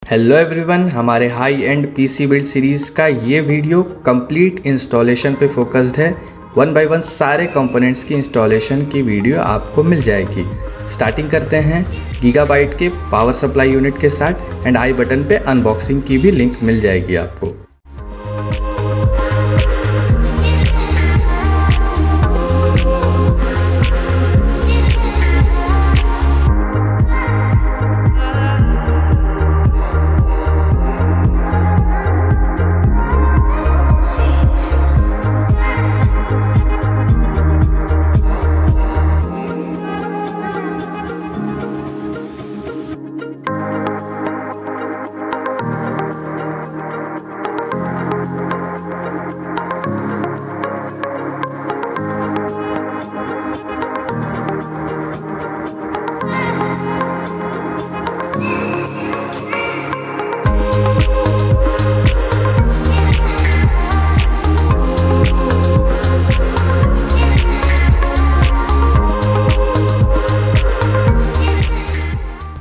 Hello everyone, हमारे high and PC build series का ये वीडियो कंप्लीट इंस्टॉलेशन पे फोकस्ड है। वन बाय वन सारे कंपोनेंट्स की इंस्टॉलेशन की वीडियो आपको मिल जाएगी। स्टार्टिंग करते हैं गीगाबाइट के पावर सप्लाई यूनिट के साथ एंड आई बटन पे अनबॉक्सिंग की भी लिंक मिल जाएगी आपको।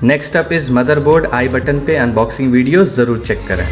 Next up is motherboard. I button पे अनबॉक्सिंग वीडियो ज़रूर चेक करें।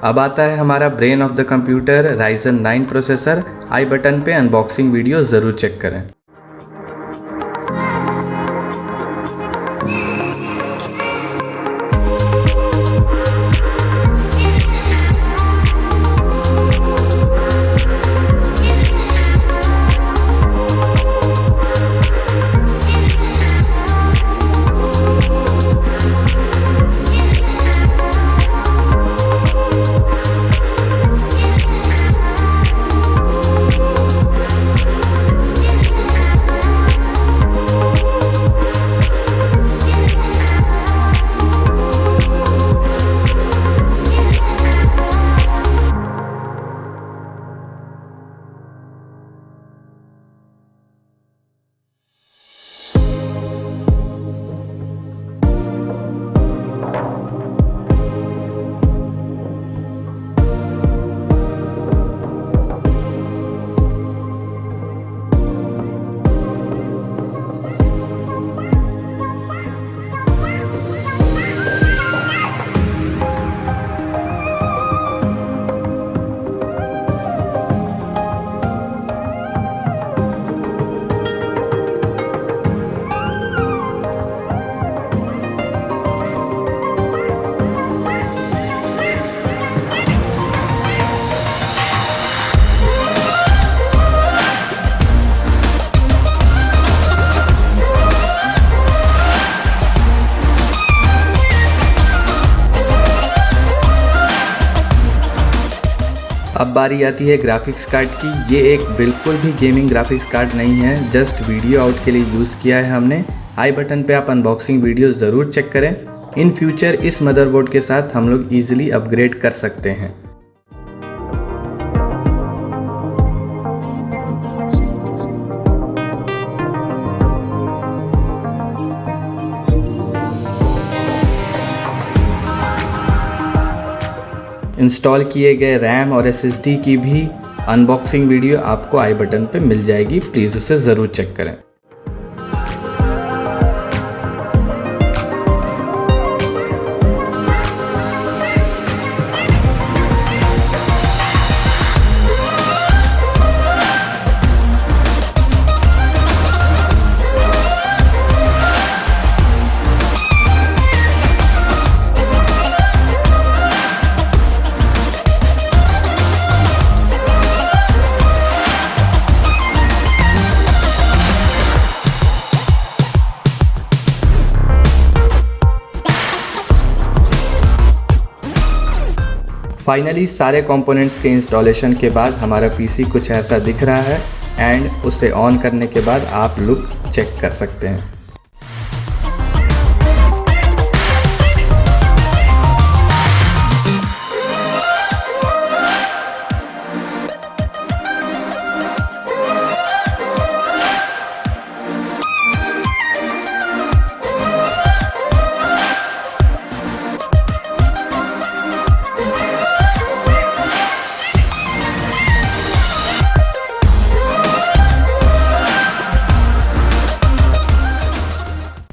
अब आता है हमारा brain of the computer Ryzen 9 processor. I button पे अनबॉक्सिंग वीडियो ज़रूर चेक करें। अब बारी आती है ग्राफिक्स कार्ड की। ये एक बिल्कुल भी गेमिंग ग्राफिक्स कार्ड नहीं है, जस्ट वीडियो आउट के लिए यूज़ किया है हमने। आई बटन पे आप अनबॉक्सिंग वीडियो ज़रूर चेक करें। इन फ्यूचर इस मदरबोर्ड के साथ हम लोग ईजिली अपग्रेड कर सकते हैं। इंस्टॉल किए गए रैम और एसएसडी की भी अनबॉक्सिंग वीडियो आपको आई बटन पे मिल जाएगी, प्लीज़ उसे ज़रूर चेक करें। फाइनली सारे कंपोनेंट्स के इंस्टॉलेशन के बाद हमारा पीसी कुछ ऐसा दिख रहा है एंड उसे ऑन करने के बाद आप लुक चेक कर सकते हैं।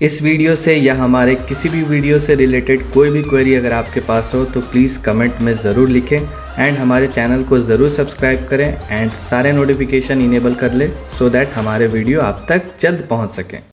इस वीडियो से या हमारे किसी भी वीडियो से रिलेटेड कोई भी क्वेरी अगर आपके पास हो तो प्लीज़ कमेंट में ज़रूर लिखें एंड हमारे चैनल को ज़रूर सब्सक्राइब करें एंड सारे नोटिफिकेशन इनेबल कर लें सो दैट हमारे वीडियो आप तक जल्द पहुंच सकें।